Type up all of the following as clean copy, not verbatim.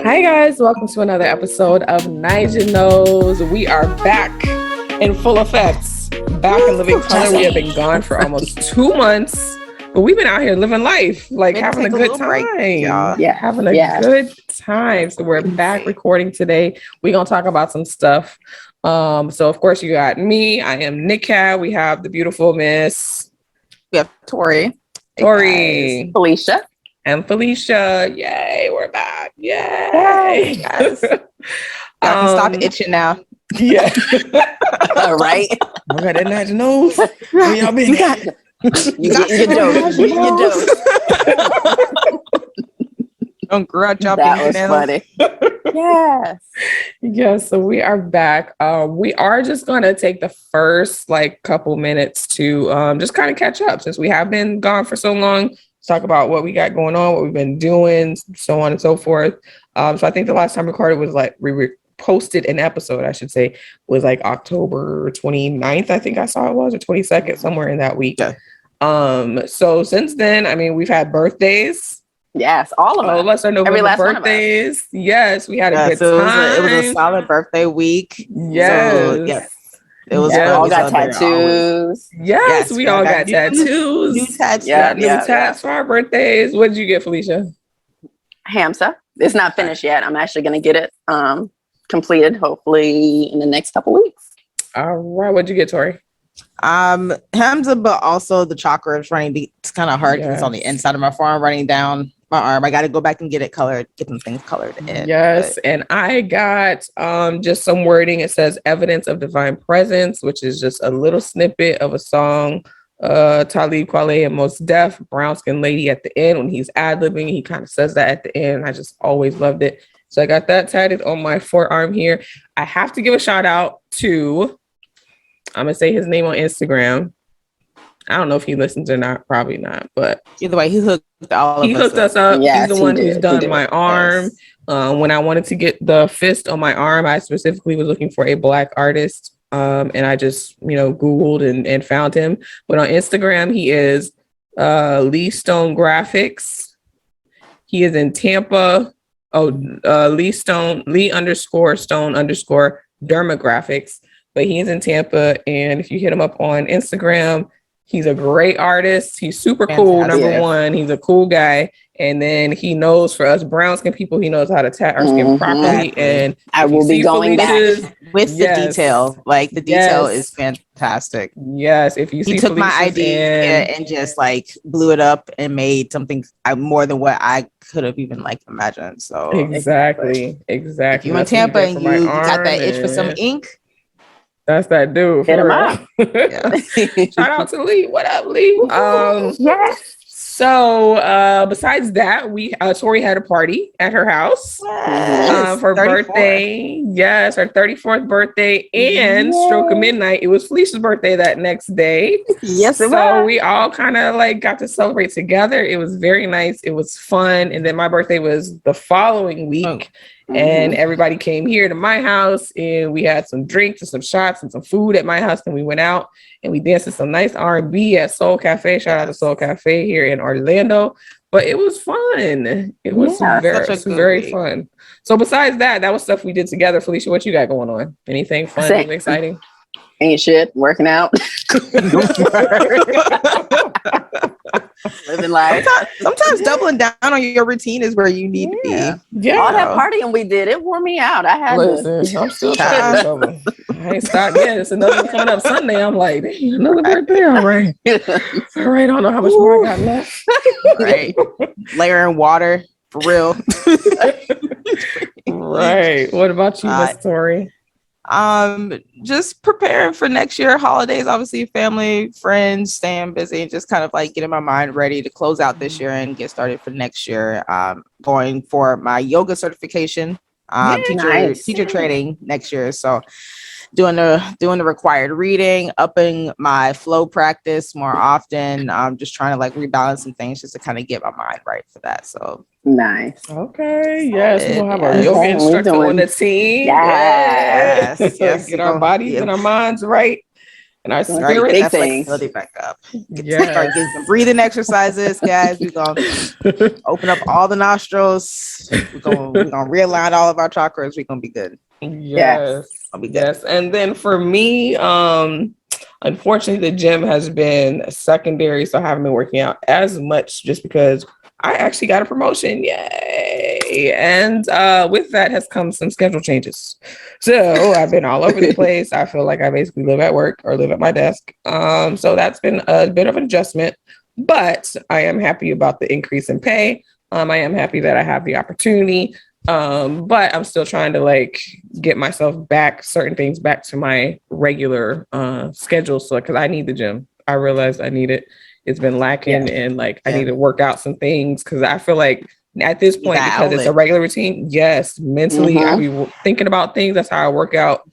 Hi guys, welcome to another episode of Nigel Knows. We are back in full effects, back in living color. We have been gone for almost 2 months, but we've been out here living life, like having a good time. Having a good time. So we're back recording today. We're gonna talk about some stuff. So of course you got me. I am Nick Cat. We have the beautiful Miss. We have Tori. Felicia. And Felicia, yay, we're back. Yay. Yes. I can stop itching now. Yeah. Right. Okay, that Nigel Knows. Where y'all been? You got your dose. You get your dose. Don't grudge y'all. That was funny. Yes. Yes, so we are back. We are just going to take the first couple minutes to just kind of catch up since we have been gone for so long. Talk about what we got going on, what we've been doing, so on and so forth. So I think the last time recorded was we posted an episode, I should say, was October 29th, I think I saw it was, or 22nd, somewhere in that week. Yeah. So since then, I mean, we've had birthdays. Yes, all of us. Are November birthdays. Yes, we had a good time. It was a solid birthday week. Yes. So, yes. It was we all got tattoos. Yes, we all got tattoos. New tats. New tats for our birthdays. What did you get, Felicia? Hamza. It's not finished yet. I'm actually going to get it completed, hopefully in the next couple weeks. All right. What'd you get, Tori? Hamza, but also the chakra is running. It's kind of hard because it's on the inside of my forearm, running down my arm. I got to go back and get it colored, get some things colored in. Yes, and I got just some wording. It says "Evidence of Divine Presence," which is just a little snippet of a song. Talib Kweli and Mos Def, Brown Skin Lady at the end when he's ad-libbing. He kind of says that at the end. I just always loved it. So I got that tatted on my forearm here. I have to give a shout out to. I'm gonna say his name on Instagram. I don't know if he listens or not. Probably not. But either way, he hooked us up. Yes, he's the one who's done my arm. Yes. When I wanted to get the fist on my arm, I specifically was looking for a Black artist. And I just, Googled and found him. But on Instagram, he is Lee Stone Graphics. He is in Tampa. Lee underscore Stone underscore Derma Graphics. But he is in Tampa. And if you hit him up on Instagram, he's a great artist. He's super cool. Number one, he's a cool guy. And then he knows for us brown skin people, he knows how to tat our skin properly. And I will be going back with the detail. Like the detail is fantastic. Yes. If you see, he took my idea and just blew it up and made something more than what I could have even imagined. So exactly. If you in Tampa and you got that itch for some ink. That's that dude. Hit him up. Shout out to Lee. What up, Lee? Yes. So besides that, Tori had a party at her house for her birthday. Yes, her 34th birthday and stroke of midnight. It was Felicia's birthday that next day. Yes, so we all kind of got to celebrate together. It was very nice. It was fun. And then my birthday was the following week. And everybody came here to my house and we had some drinks and some shots and some food at my house. And we went out and we danced to some nice R&B at Soul Cafe. Shout out to Soul Cafe here in Orlando. But it was fun. It was very fun. So besides that was stuff we did together. Felicia, what you got going on? Anything fun and exciting? Ain't shit. Working out. Living life. Sometimes doubling down on your routine is where you need to be. Yeah. All that partying we did, it wore me out. I had I'm still trying to recover. I ain't stopped yet. It's another one coming up Sunday. I'm like, another birthday. All right. All right. I don't know how much more I got left. Right. Layering water for real. Right. What about you, Miss Tori? Just preparing for next year holidays, obviously family, friends, staying busy, and just kind of getting my mind ready to close out this year and get started for next year. Going for my yoga certification, teacher training next year. So doing the required reading, upping my flow practice more often. Just trying to rebalance some things just to kind of get my mind right for that. So nice. Okay. Yes, we'll have our yoga instructor on the team. Yes. Get our bodies and our minds right. and our Right. spirit. Big that things. flexibility back up. Yes. Start getting some breathing exercises, guys. We're gonna open up all the nostrils. We're gonna realign all of our chakras. We're gonna be good. Yes. I'll be good. Yes. And then for me, unfortunately, the gym has been secondary, so I haven't been working out as much just because I actually got a promotion. Yay. And with that has come some schedule changes. So I've been all over the place. I feel like I basically live at work or live at my desk. So that's been a bit of an adjustment, but I am happy about the increase in pay. I am happy that I have the opportunity. But I'm still trying to like get myself back, certain things back to my regular schedule. So because I need the gym. I realize I need it. It's been lacking, and like I need to work out some things because I feel like at this point, because it's a regular routine, yes, mentally I be thinking about things. That's how I work out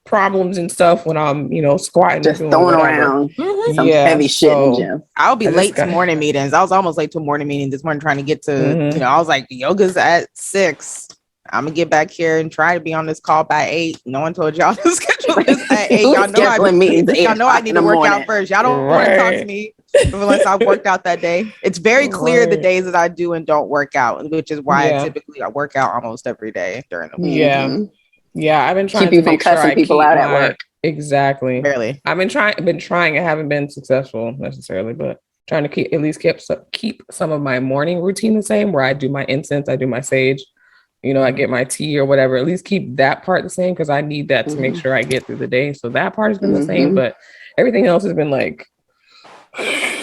problems and stuff when I'm, squatting, just doing throwing whatever. around some heavy shit in the gym. I'll be late to morning meetings. I was almost late to morning meeting this morning trying to get to, I was like, yoga's at 6. I'm gonna get back here and try to be on this call by 8. No one told y'all to schedule this at 8. Y'all know I need to work out first. Y'all don't want to talk to me unless I've worked out that day. It's very clear the days that I do and don't work out, which is why I typically work out almost every day during the week. Yeah, I've been trying keep to you from make sure cussing I people keep out at work. Exactly. Barely. I've been trying. I haven't been successful necessarily, but trying to keep some of my morning routine the same, where I do my incense, I do my sage, I get my tea or whatever. At least keep that part the same because I need that to make sure I get through the day. So that part has been the same, but everything else has been like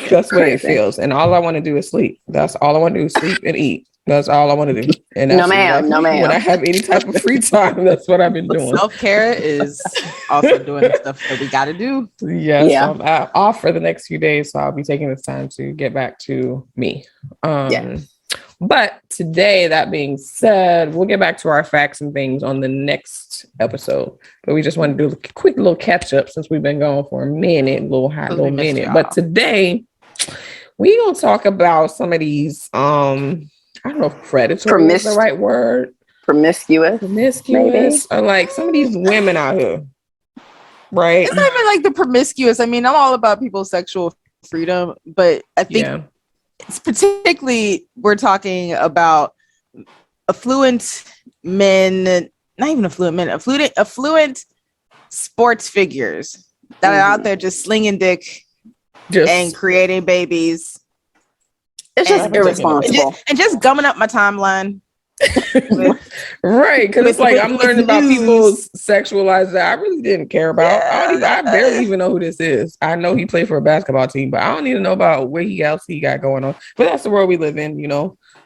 just the way it feels. And all I want to do is sleep. That's all I want to do is sleep and eat. That's all I want to do. And that's no, ma'am. When I have any type of free time, that's what I've been doing. Self-care is also doing the stuff that we got to do. Yes, yeah. So I'm off for the next few days, so I'll be taking this time to get back to me. But today, that being said, we'll get back to our facts and things on the next episode. But we just want to do a quick little catch up since we've been going for a minute, little minute. But today, we gonna talk about some of these I don't know if predatory is the right word. Promiscuous, maybe. Or like some of these women out here, right? It's not even like the promiscuous. I mean, I'm all about people's sexual freedom, but I think it's particularly we're talking about affluent men, not even affluent men, affluent sports figures that are out there just slinging dick and creating babies. It's just irresponsible. And just gumming up my timeline. Right. Because it's like I'm learning about people's sexualized that I really didn't care about. I barely even know who this is. I know he played for a basketball team, but I don't even know about what else he got going on. But that's the world we live in, the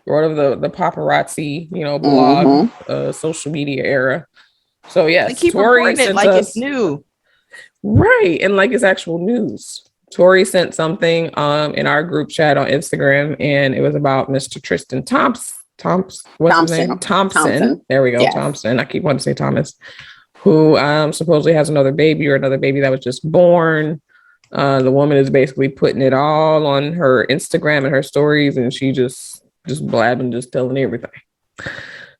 world of the paparazzi, blog, social media era. So yes, they keep reporting it like it's new. Right. And like it's actual news. Tori sent something in our group chat on Instagram, and it was about Mr. Tristan Thompson. His name? Thompson. There we go. Yes. Thompson. I keep wanting to say Thomas, who supposedly has another baby that was just born. The woman is basically putting it all on her Instagram and her stories, and she just blabbing, just telling everything.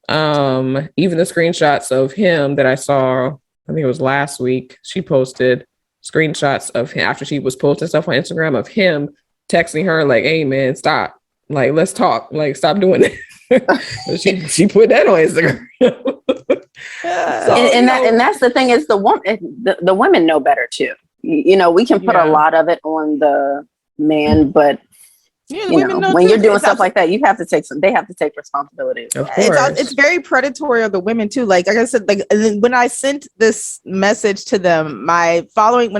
Even the screenshots of him that I saw, I think it was last week, she posted screenshots of him after she was posting stuff on Instagram of him texting her like, "Hey man, stop. Like, let's talk. Like, stop doing it." she put that on Instagram. And that's the thing is the women know better too. We can put a lot of it on the man, but when you're doing stuff like that, they have to take responsibility. It's very predatory of the women too. Like I said, when I sent this message to them, when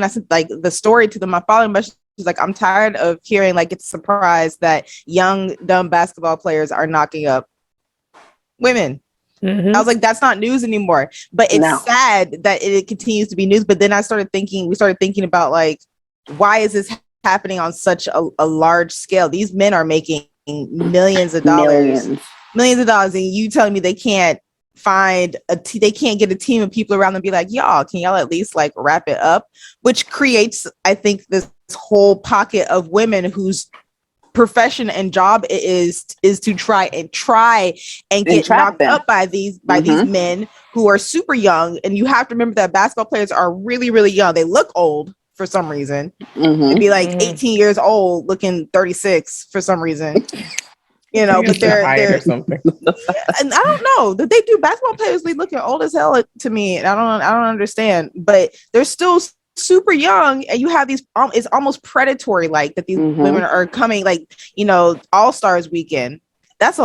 I sent like the story to them, my following message was like, I'm tired of hearing like it's a surprise that young, dumb basketball players are knocking up women. I was like, that's not news anymore. But it's sad that it continues to be news. But then we started thinking about like, why is this happening on such a large scale? These men are making millions of dollars, and you telling me they can't they can't get a team of people around them and be like, can y'all at least like wrap it up? Which creates, I think, this whole pocket of women whose profession and job is to try and get knocked up by these men who are super young. And you have to remember that basketball players are really, really young. They look old for some reason. It'd be like 18 years old looking 36 for some reason. You know, but they're or something. And I don't know that they do. Basketball players be looking old as hell to me, and I don't understand. But they're still super young, and you have these. It's almost predatory, like that. These women are coming, like, you know, All-Stars weekend. That's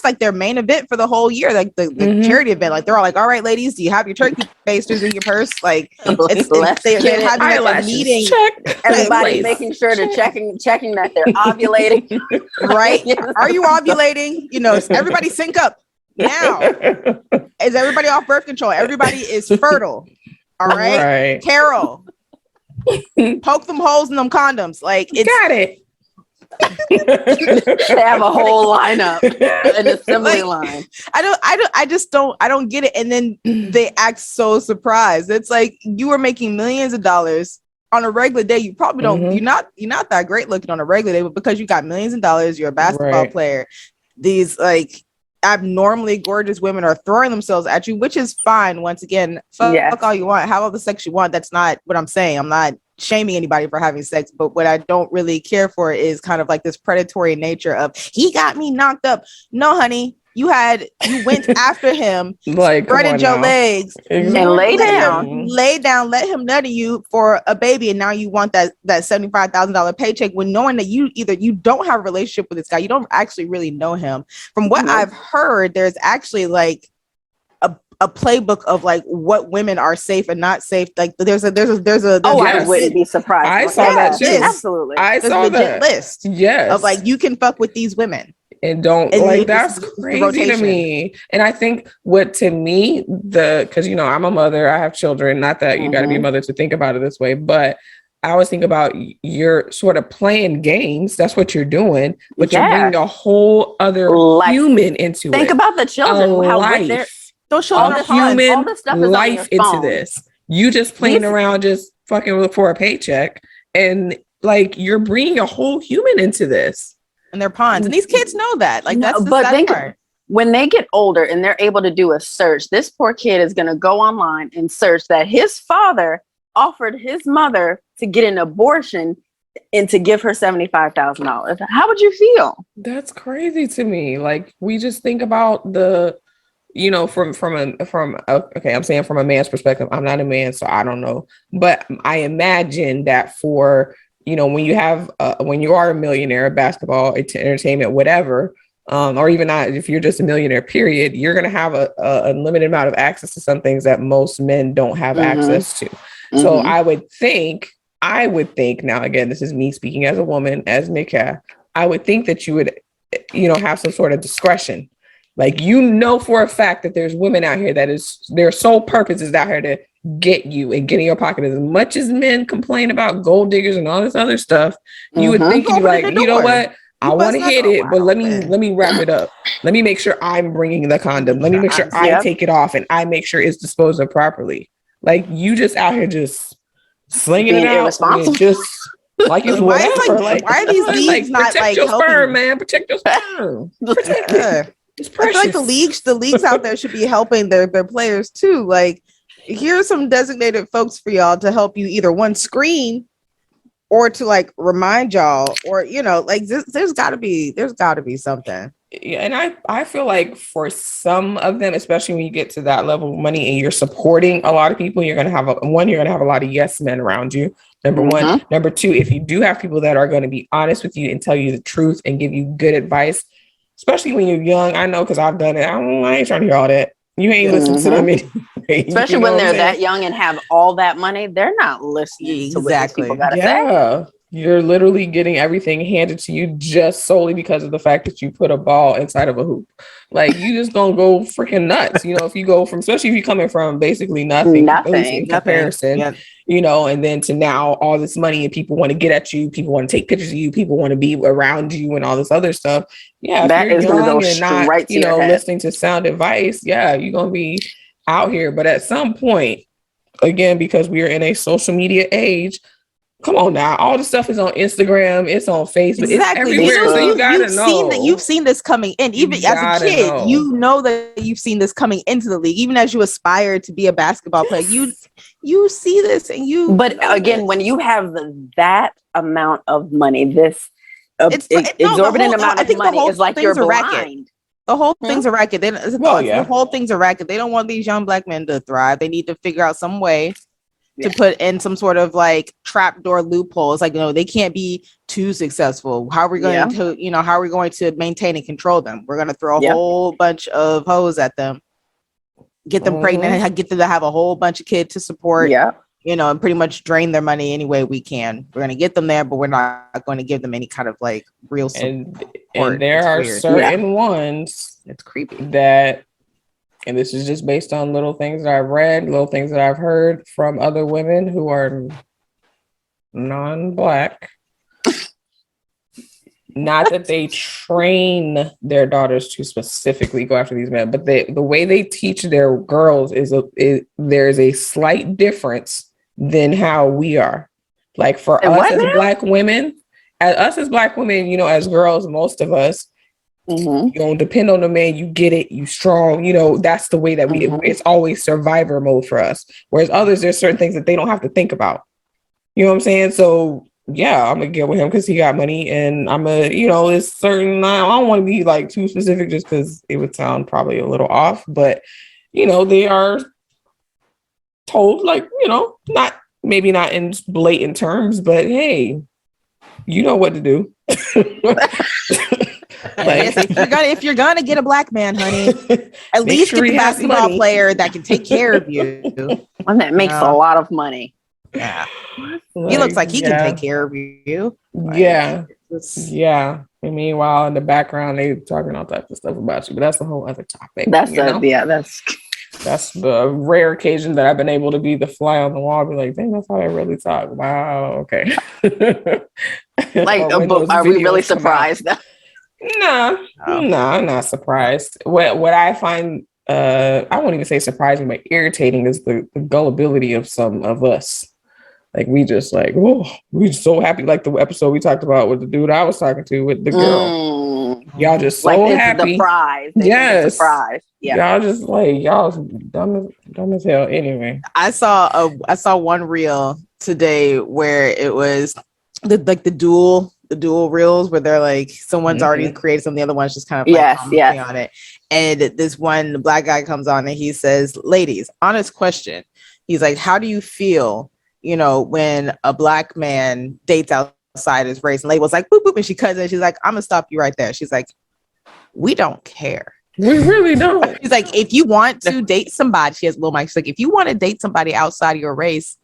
like their main event for the whole year, like the charity event. Like they're all like, "All right, ladies, do you have your turkey basters in your purse?" Like they're having like a meeting. Everybody making sure to checking that they're ovulating. Right? Are you ovulating? You know, everybody sync up now. Is everybody off birth control? Everybody is fertile. All right. Carol, poke them holes in them condoms. Like it's got it. They have a whole lineup, an assembly line. I just don't get it. And then they act so surprised. It's like you are making millions of dollars on a regular day. You probably don't. You're not that great looking on a regular day, but because you got millions of dollars, you're a basketball player. These like abnormally gorgeous women are throwing themselves at you, which is fine. Once again, fuck all you want, have all the sex you want. That's not what I'm saying. I'm not shaming anybody for having sex, but what I don't really care for is kind of like this predatory nature of he got me knocked up. No, honey, you went after him, like spreaded your legs and lay down, let him nut you for a baby, and now you want that $75,000 paycheck when knowing that you don't have a relationship with this guy, you don't actually really know him. From what I've heard, there's actually like a playbook of like what women are safe and not safe. Like there's a I wouldn't be surprised. I saw that too. Absolutely. I saw that list. Yes. Of like, you can fuck with these women. And don't like that's crazy to me. And I think because you know, I'm a mother, I have children, not that you got to be a mother to think about it this way, but I always think about you're sort of playing games. That's what you're doing, but you're bringing a whole other human into it. Think about the children. How don't show all human life into this. You just playing around, just fucking for a paycheck, and like you're bringing a whole human into this. And they're pawns, and these kids know that. Like that's the sad part. When they get older and they're able to do a search, this poor kid is going to go online and search that his father offered his mother to get an abortion and to give her $75,000. How would you feel? That's crazy to me. Like we just think about the. You know, I'm saying from a man's perspective, I'm not a man, so I don't know. But I imagine that for, you know, when you are a millionaire, basketball, entertainment, whatever, or even not, if you're just a millionaire, period, you're going to have a limited amount of access to some things that most men don't have access to. So I would think now, again, this is me speaking as a woman, as Nika, I would think that you would, you know, have some sort of discretion. Like, you know, for a fact that there's women out here that is their sole purpose is out here to get you and get in your pocket. As much as men complain about gold diggers and all this other stuff, you would think you'd be like, you know what? I want to hit it, but let me wrap it up. Let me make sure I'm bringing the condom. Let me make sure I take it off and I make sure it's disposed of properly. Like, you just out here just slinging it out, just like it's whatever. Why are these leagues not protect like your helping? sperm, man? Protect your sperm. Protect it. It's precious. I feel like the leagues out there should be helping their players too. Like, here's some designated folks for y'all to help you either one screen or to like remind y'all, or you know, like there's got to be something. Yeah, and I feel like for some of them, especially when you get to that level of money and you're supporting a lot of people, you're gonna have a lot of yes men around you. Number one. Number two, if you do have people that are going to be honest with you and tell you the truth and give you good advice, especially when you're young. I know, because I've done it. I ain't trying to hear all that. You ain't listening to them anyway. Especially when they're that young and have all that money, they're not listening to what people gotta say. You're literally getting everything handed to you just solely because of the fact that you put a ball inside of a hoop. Like, you just gonna go freaking nuts. You know, if you go from, especially if you're coming from basically nothing in comparison, you know, and then to now all this money and people want to get at you, people want to take pictures of you, people want to be around you and all this other stuff. Yeah, that is gonna go straight to your head. Listening to sound advice. Yeah, you're gonna be out here. But at some point, again, because we are in a social media age, Come on now. All the stuff is on Instagram. It's on Facebook. Exactly. It's everywhere. So you gotta know. You've seen this coming in. Even as a kid, you know that you've seen this coming into the league. Even as you aspire to be a basketball player, you see this and you. But again, when you have that amount of money, this exorbitant amount of money is like you're blind. The whole thing's a racket. The whole thing's a racket. They don't want these young black men to thrive. They need to figure out some way to put in some sort of like trapdoor loopholes. Like, they can't be too successful. How are we going to, how are we going to maintain and control them? We're going to throw a whole bunch of hoes at them, get them pregnant, and get them to have a whole bunch of kids to support. And pretty much drain their money any way we can. We're going to get them there, but we're not going to give them any kind of like real support. And there are certain ones it's creepy that, and this is just based on little things that I've read, little things that I've heard from other women who are non-black. Not that they train their daughters to specifically go after these men, but the way they teach their girls there's a slight difference than how we are. Like for us as black women, as girls, most of us, you don't depend on the man, you get it, you strong, that's the way that it's always survivor mode for us. Whereas others, there's certain things that they don't have to think about. You know what I'm saying? So yeah, I'm gonna get with him because he got money, and it's certain. I don't want to be like too specific just because it would sound probably a little off, but they are told maybe not in blatant terms, but hey, you know what to do. Like, if you're gonna get a black man, honey, at least get the basketball player that can take care of you, and that makes a lot of money. Yeah, he looks like he can take care of you. Yeah. And meanwhile, in the background, they talking all types of stuff about you, but that's a whole other topic. That's the rare occasion that I've been able to be the fly on the wall. Be like, dang, that's how they really talk. Wow, okay. Like, are we really surprised? No, I'm not surprised. What I find, I won't even say surprising, but irritating is the gullibility of some of us. Like, we just like, we're so happy. Like the episode we talked about with the dude I was talking to with the girl. Y'all just so like happy. The prize. Yes. Prize. Yeah. Y'all just like, y'all dumb as hell. Anyway, I saw one reel today where it was the dual reels where they're like someone's already created something, the other one's just kind of like on it. And this one, the black guy comes on and he says, "Ladies, honest question." He's like, "How do you feel, when a black man dates outside his race?" And Label's like, "Boop boop," and she cuts it. She's like, "I'm gonna stop you right there." She's like, "We don't care. We really don't." She's like, "If you want to date somebody," she has a little mic. She's like, "If you want to date somebody outside of your race,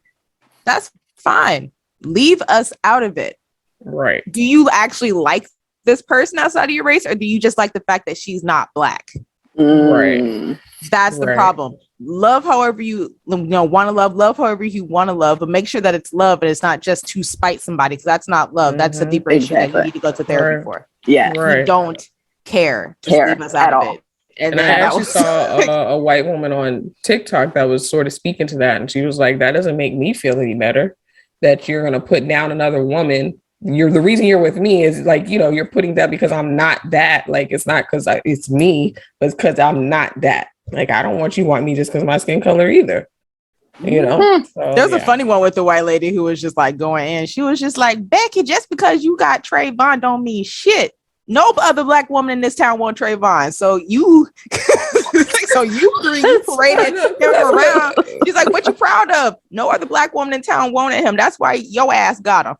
that's fine. Leave us out of it." Right. Do you actually like this person outside of your race, or do you just like the fact that she's not black? Right. That's the problem. Love however you want to love however you want to love, but make sure that it's love and it's not just to spite somebody, because that's not love. That's a deeper issue that you need to go to therapy for. Yeah. Right. You don't care. Just leave us out of it. And I actually saw a white woman on TikTok that was sort of speaking to that, and she was like, "That doesn't make me feel any better that you're going to put down another woman. The reason you're with me is like, you're putting that because I'm not that. Like, it's not because it's me, but it's because I'm not that. Like, I don't want you want me just because my skin color either." So, there's a funny one with the white lady who was just like going in. She was just like, "Becky, just because you got Trayvon don't mean shit. No other black woman in this town want Trayvon. So you paraded him around." She's like, "What you proud of? No other black woman in town wanted him. That's why your ass got him."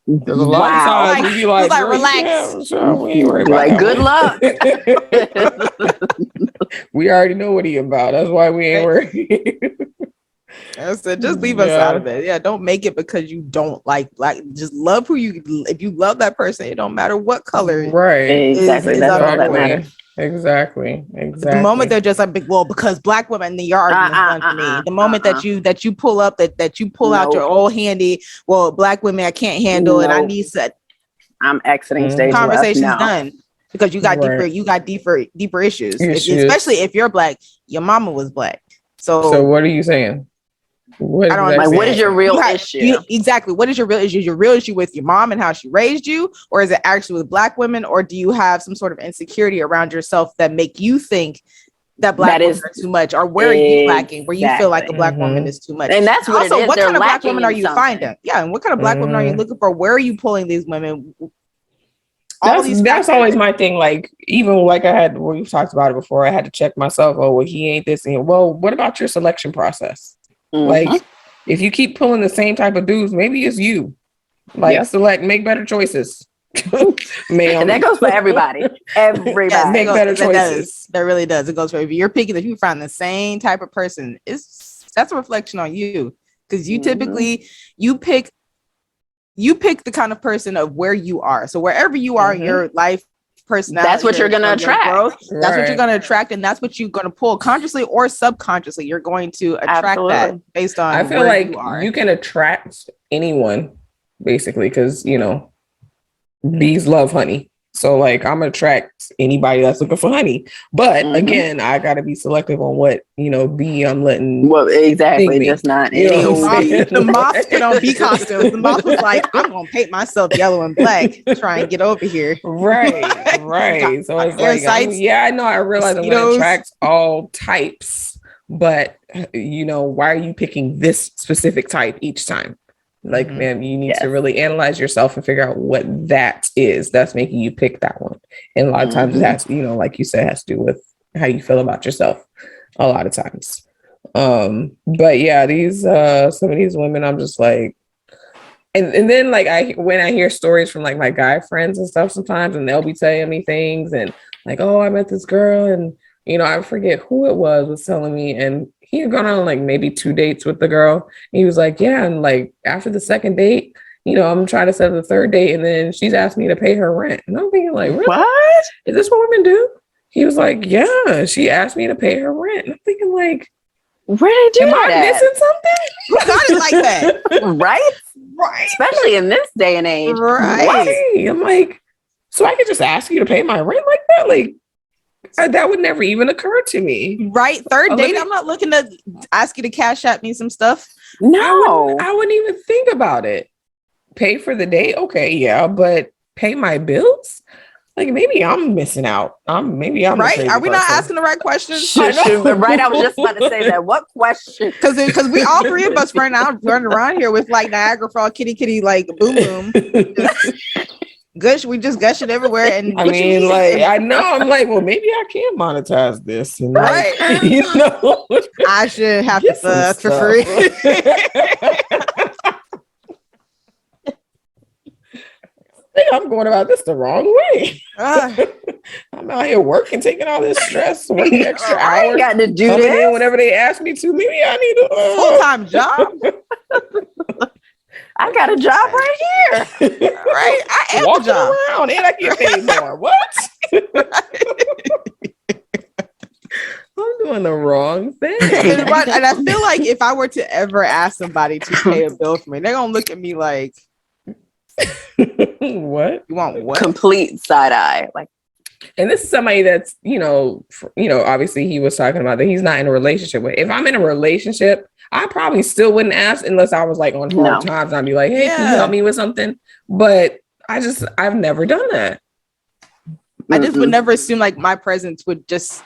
There's a lot of times you like, relax. Like, good luck. We already know what he about. That's why we ain't worried. I said, just leave us out of it. Yeah, don't make it because you don't like black. Just love who you. If you love that person, it don't matter what color. Right. Exactly. That's all that matters. Exactly. The moment they're just like, well, because black women, the argument done for me. The moment that you pull up that you pull out your old handy, well, black women, I can't handle it. I need set. I'm exiting stage. Conversation's done because you got deeper issues. Especially if you're black. Your mama was black. So what are you saying? I don't like, what is your real issue? Exactly. What is your real issue? Your real issue with your mom and how she raised you? Or is it actually with Black women? Or do you have some sort of insecurity around yourself that make you think that Black women are too much? Or where are you lacking? Where you feel like a Black woman is too much? And that's what also, it is. What kind of Black women are you something. finding? Yeah. And what kind of Black women are you looking for? Where are you pulling these women? That's always my thing. Like, even like we've talked about it before. I had to check myself. Oh, well, he ain't this. And well, what about your selection process? Like, if you keep pulling the same type of dudes, maybe it's you. Like, select, make better choices. Man, and that goes for everybody. Everybody make better choices. That really does. It goes for if you're picking, if you find the same type of person, that's a reflection on you, because you typically you pick the kind of person of where you are. So wherever you are in your life, personality, that's what you're going to attract. That's what you're going to attract, and that's what you're going to pull consciously or subconsciously. You're going to attract that based on. I feel like you can attract anyone basically, because bees love honey. So like, I'm gonna attract anybody that's looking for honey. But again, I gotta be selective on what bee I'm letting. Well, exactly. Just not the moth put on bee costumes. The moth was like, I'm gonna paint myself yellow and black to try and get over here. Right. So it's like, I know. I realize I'm gonna attract all types, but why are you picking this specific type each time? Like, man, you need to really analyze yourself and figure out what that is that's making you pick that one. And a lot of times it has, like you said, has to do with how you feel about yourself a lot of times. But yeah, these some of these women, I'm just like, and then like when I hear stories from like my guy friends and stuff sometimes, and they'll be telling me things and like, oh, I met this girl, and I forget who it was telling me, and he had gone on like maybe 2 dates with the girl. And he was like, yeah. And like after the second date, I'm trying to set up the third date. And then she's asked me to pay her rent. And I'm thinking like, really? What? Is this what women do? He was like, yeah, she asked me to pay her rent. And I'm thinking like, where did you am I missing something? Who got it like that? Right. Especially in this day and age. Right. I'm like, so I could just ask you to pay my rent like that? Like, that would never even occur to me. Right. Third date, I'm not looking to ask you to cash out me some stuff. No. I wouldn't even think about it. Pay for the date? Okay, yeah, but pay my bills? Like, maybe I'm missing out. Maybe I'm right. Are we not asking the right questions? Right. I was just about to say that. What question? Because we all three of us right now running around here with like Niagara Falls kitty like boom boom. Gush, we just gushing everywhere, and I mean, like, I know. I'm like, well, maybe I can monetize this, right? I should have to fuck for free. I'm going about this the wrong way. I'm out here working, taking all this stress, working extra hours. I ain't got to do this in whenever they ask me to. Maybe I need a full-time job. I got a job right here. Right? I am walking around and I get paid more. What? I'm doing the wrong thing. And I feel like if I were to ever ask somebody to pay a bill for me, they're gonna look at me like, what? You want what? Complete side eye. Like, and this is somebody that's, obviously he was talking about that he's not in a relationship with. If I'm in a relationship, I probably still wouldn't ask unless I was like on hard times. I'd be like, hey, can you help me with something? But I've never done that. I just would never assume like my presence would just,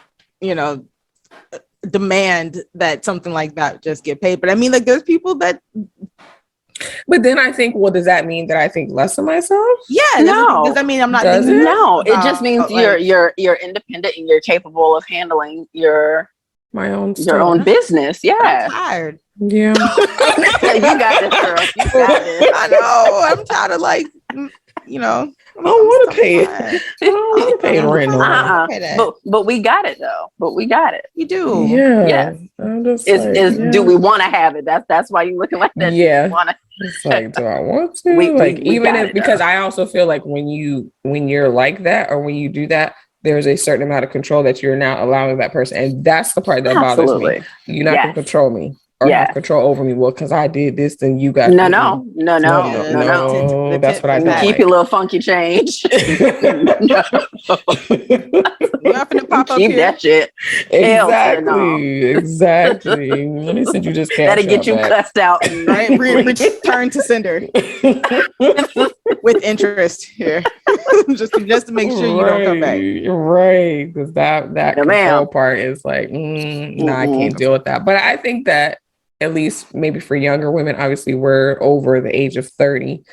demand that something like that just get paid. But I mean, like, there's people that. But then I think, well, does that mean that I think less of myself? Yeah, no. Does that mean I'm not? No, it just means you're independent and you're capable of handling your own business. Yeah, I'm tired. Yeah, you got it, girl. You got it. I know. I'm tired of like, I don't want to pay it. I don't want to pay rent. But we got it though. But we got it. You do. Yeah. Yes. Do we want to have it? That's why you're looking like that. Yeah. It's like, do I want to? Because I also feel like when you're like that or when you do that, there's a certain amount of control that you're now allowing that person, and that's the part that bothers me. You're not going to control me. or have control over me. Well, because I did this, then you got no. That's what I don't keep your little funky change. Nothing to pop up keep here. that shit. Exactly. Let me send you just cash. That'll get you cussed out. Right, return to sender with interest here, just to make sure you don't come back. Right, because that control part is like, I can't deal with that. But I think that at least maybe for younger women, obviously we're over the age of 30.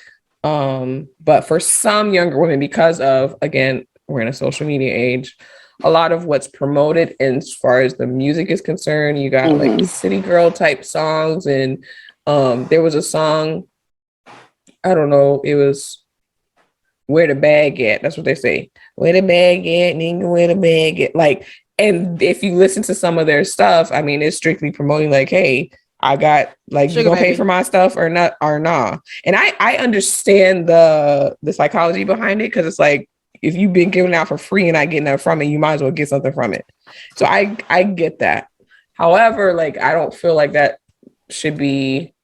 But for some younger women, because of, again, we're in a social media age, a lot of what's promoted as far as the music is concerned, you got like city girl type songs. And there was a song, I don't know, it was Where the Bag At. That's what they say. Where the bag at, nigga, where the bag at. Like, and if you listen to some of their stuff, I mean, it's strictly promoting like, hey, I got like, you gonna pay for my stuff or not, or nah. And I understand the psychology behind it, because it's like, if you've been giving out for free and not getting that from it, you might as well get something from it. So I get that. However, like, I don't feel like that should be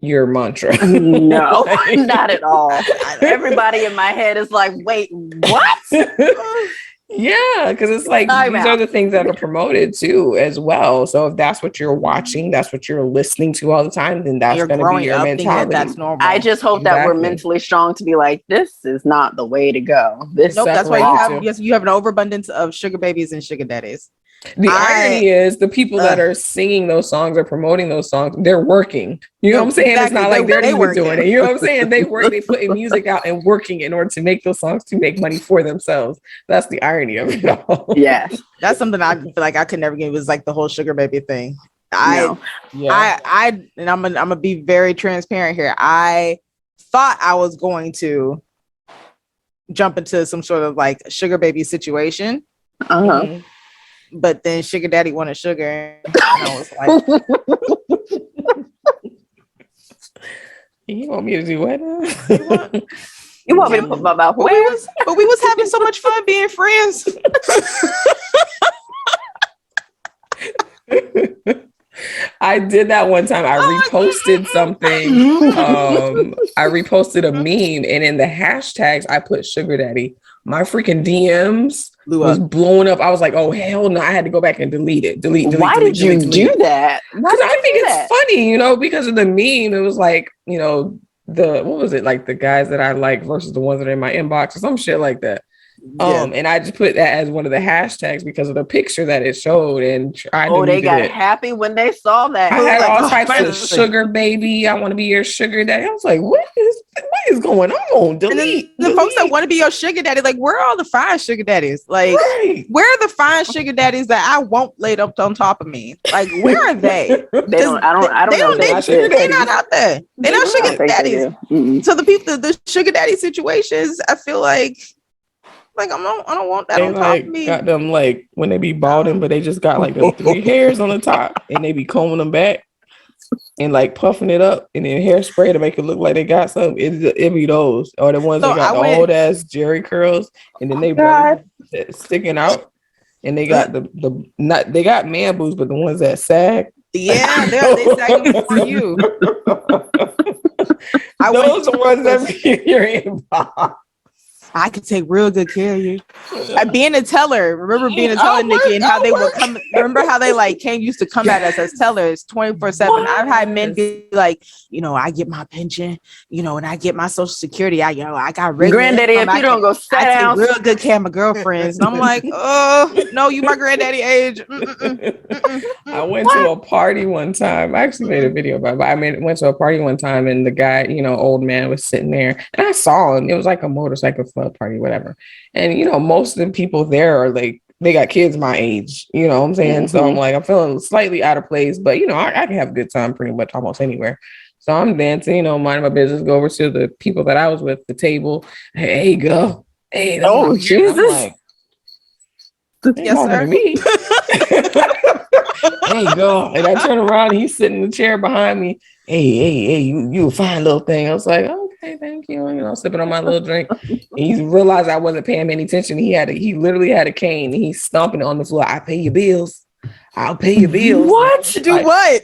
your mantra. No, not at all. Everybody in my head is like, wait, what? Yeah, because it's like these are the things that are promoted too as well. So if that's what you're watching, that's what you're listening to all the time, then that's going to be your mentality. That's normal. I just hope that we're mentally strong to be like, this is not the way to go. That's why you have an overabundance of sugar babies and sugar daddies. The irony is the people that are singing those songs or promoting those songs, they're working. You know what I'm saying? Exactly. It's not like they're doing it. You know what I'm saying? They putting music out and working in order to make those songs to make money for themselves. That's the irony of it all. Yeah. That's something I feel like I could never get. It was like the whole sugar baby thing. And I'm gonna be very transparent here. I thought I was going to jump into some sort of like sugar baby situation. But then sugar daddy wanted sugar, and I was like, "You want me to do what? You want me to put my mouth where?" But we was having so much fun being friends. I did that one time. I reposted something. I reposted a meme, and in the hashtags, I put sugar daddy. My freaking DMs was blowing up. I was like, oh, hell no. I had to go back and delete it. Why did you do that? Because I think it's funny, because of the meme. It was like, what was it? Like the guys that I like versus the ones that are in my inbox or some shit like that. And I just put that as one of the hashtags because of the picture that it showed, and they got happy when they saw that. I had all types of sugar baby. I want to be your sugar daddy. I was like, what is going on? Delete. The folks that want to be your sugar daddy, like, where are all the fine sugar daddies? Like, where are the fine sugar daddies that I won't lay up on top of me? Like, where are they? I don't know. They're not out there. They're not sugar daddies. So the sugar daddy situations, I feel like I don't want that on top of me. Got them like when they be balding, but they just got like the 3 hairs on the top, and they be combing them back and like puffing it up, and then hairspray to make it look like they got something. It be those, or the ones that got the old ass Jerry curls, and then they sticking out, and they got they got man boobs, but the ones that sag. Yeah, they sag for you. Those are the ones that be in your inbox. I could take real good care of you. Being a teller, remember being a teller, Nikki, and how they would come. Remember how they used to come at us as tellers 24/7. I've had men be like, I get my pension, and I get my Social Security. I got regular. Granddaddy, if you don't go sit down, I take real good care of my girlfriends. And I'm like, oh no, you my granddaddy age. I went to a party one time. I actually made a video about it. But I went to a party one time, and the guy, old man, was sitting there, and I saw him. It was like a motorcycle party, whatever. And most of the people there are like, they got kids my age, you know what I'm saying? So I'm like, I'm feeling slightly out of place, but I can have a good time pretty much almost anywhere. So I'm dancing, minding my business, go over to the people that I was with, the table. Hey, go. Hey, oh Jesus. Like, yes, sir. Me. Hey, go. And I turn around, and he's sitting in the chair behind me. Hey, you a fine little thing. I was like, okay, thank you. Sipping on my little drink. And he realized I wasn't paying any attention. He literally had a cane, and he's stomping it on the floor. I pay your bills. I'll pay your bills. What? Do what?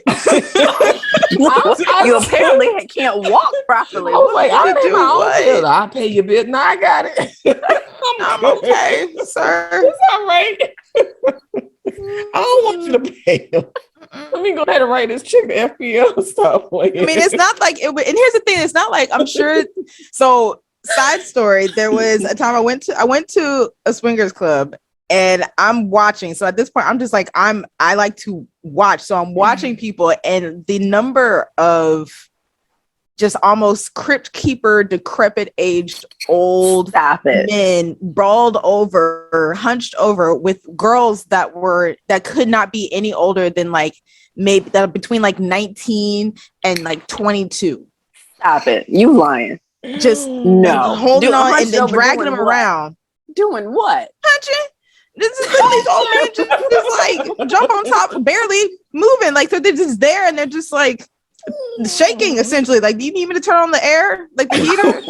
You apparently can't walk properly. I was like, I'll do what? I'll pay your bill. No, I got it. I'm okay, sir. It's all right. I don't want you to pay them. Let me go ahead and write this check to FPL stuff. I mean, it's not like it. And here's the thing: it's not like I'm sure. So, side story: there was a time I went to a swingers club, and I'm watching. So at this point, I'm just like I like to watch. So I'm watching people, and the number of just almost crypt keeper, decrepit, aged, old men brawled over, hunched over with girls that could not be any older than like maybe that between like 19 and like 22. Stop it. You lying. Just no. Holding on and then dragging them around. Doing what? Punching. This is these old men just like jump on top, barely moving. Like so they're just there and they're just like shaking essentially. Like, do you need me to turn on the air, like the heater?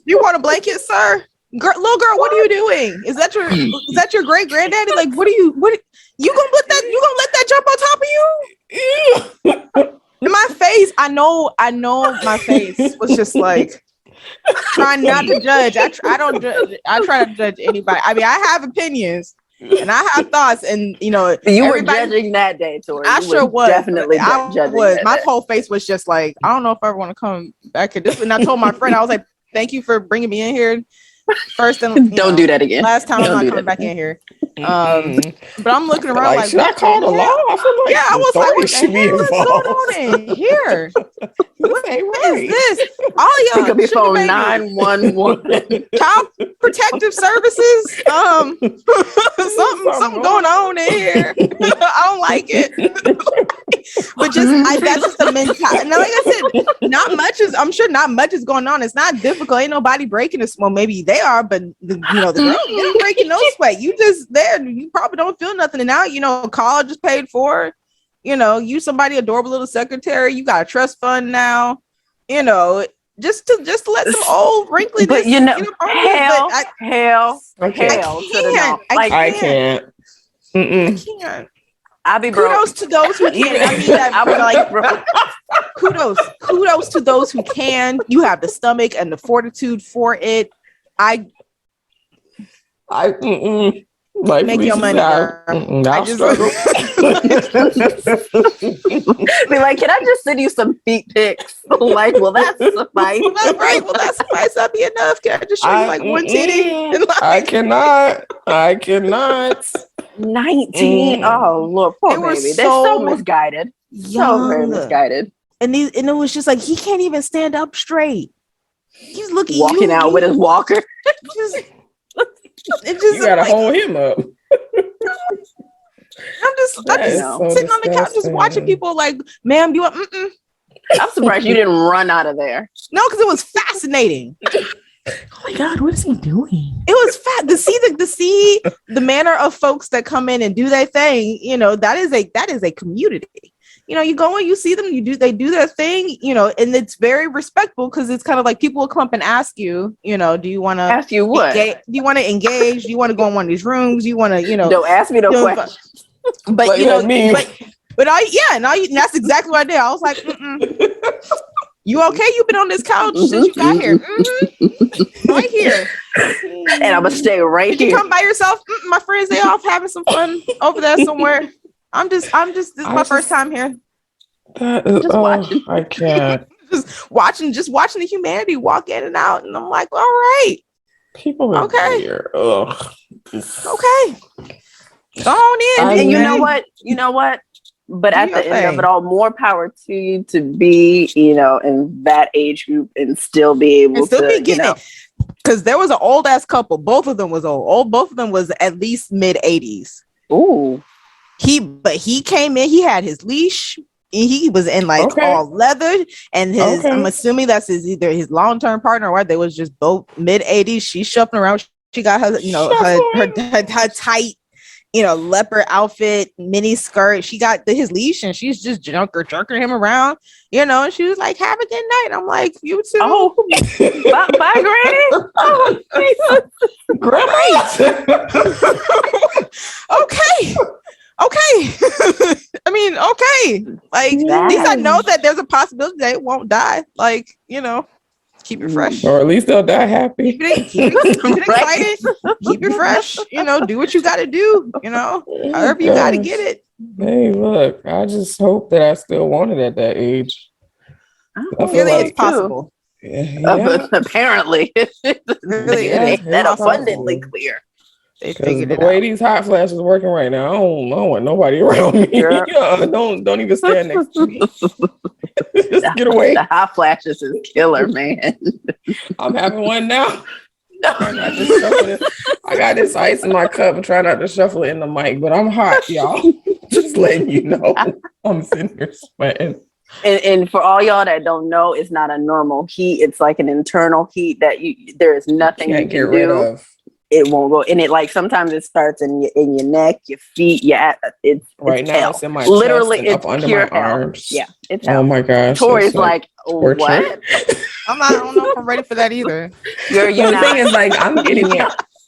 You want a blanket, sir? Little girl, what are you doing? Is that your great granddaddy? Like, what you gonna let that jump on top of you? In my face, I know my face was just like trying not to judge. I don't judge. I try not to judge anybody. I mean, I have opinions. And I have thoughts, and you were judging that day, Tori. I sure was. Definitely judging. My whole face was just like, I don't know if I ever want to come back at this. And I told my friend, I was like, "Thank you for bringing me in here first, and don't do that again. Last time I'm not coming back in here." But I'm looking around like, should I call the law? I was like, what the hell is going on in here? What is this? All y'all could be phone 911. Child Protective Services. Something going on in here. I don't like it. But that's just the mentality. Now, like I said, I'm sure not much is going on. It's not difficult. Ain't nobody breaking this. Well, maybe they are, but the girl, you're breaking no sweat. You just there. You probably don't feel nothing. And now, college is paid for. You somebody adorable little secretary. You got a trust fund now. Just to let some old wrinkly. But hell to the no. I can't. I can't. I'll be broke. Kudos to those who can. I mean that. I was like, bro. Kudos to those who can. You have the stomach and the fortitude for it. Make your money, girl. I just struggle. Be like, can I just send you some feet pics? Like, will that suffice? Well, right. Will that suffice? That'd be enough. Can I just show you like one titty? I cannot. 19. Oh Lord, poor baby. They're so misguided. So very misguided. And it was just like he can't even stand up straight. He's walking out with his walker. You gotta hold him up. I'm just sitting on the couch, just watching people like, ma'am, you want? I'm surprised you didn't run out of there. No, because it was fascinating. Oh my God, what is he doing? It was to see the manner of folks that come in and do their thing. That is a community. You go and you see them, they do their thing, and it's very respectful because it's kind of like people will come up and ask you, do you want to ask you what? Do you want to engage? Do you want to go in one of these rooms? Do you want to, don't ask me no questions. But that's exactly what I did. I was like, you okay? You've been on this couch since you got here. Right here. And I'm gonna stay right Did here. You come by yourself? My friends, they off having some fun over there somewhere. I'm just this is my first time here. Watching. I can't. just watching the humanity walk in and out. And I'm like, all right. People are weird. Ugh. Okay. Go on in. And you know what? But at the end of it all, more power to you to be, in that age group and still be able to be getting it. Because there was an old ass couple. Both of them was old. Both of them was at least mid 80s. Ooh. He came in, he had his leash, he was in all leather, and I'm assuming that's either his long-term partner or they was just both mid 80s. She's shuffling around. She got her, her tight, leopard outfit, mini skirt. She got his leash and she's just jerking him around, and she was like, have a good night. I'm like, you too. Oh, bye, Granny. Oh, great. Okay. me. Like, at least I know that there's a possibility that it won't die. Like, keep it fresh. Or at least they'll die happy. Keep it excited. Keep it fresh. Do what you got to do. However you got to get it. Hey, look, I just hope that I still want it at that age. I feel like it's possible. But apparently, really that abundantly clear. The way these hot flashes working right now, I don't want nobody around me. Don't even stand next to me. Just get away. The hot flashes is killer, man. I'm having one now. I got this ice in my cup and try not to shuffle it in the mic, but I'm hot, y'all. Just letting you know. I'm sitting here sweating. And for all y'all that don't know, it's not a normal heat. It's like an internal heat that there is nothing you can get rid of. It won't go. And it sometimes it starts in your neck, your feet, it's right now. It's in my literally chest and up under my arms. Yeah, it's oh my gosh. Tori's like what? I don't know if I'm ready for that either. The thing is,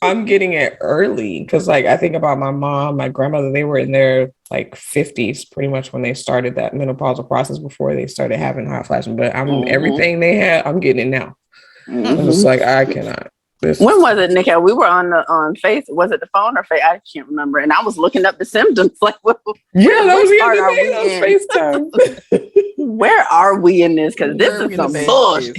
I'm getting it early because I think about my mom, my grandmother, they were in their 50s pretty much when they started that menopausal process before they started having hot flashes. But everything they had, I'm getting it now. It's I cannot. When was it, Nick? We were on Face. Was it the phone or Face? I can't remember. And I was looking up the symptoms. That was the other day. FaceTime. Where are we in this? Because this is some bullshit.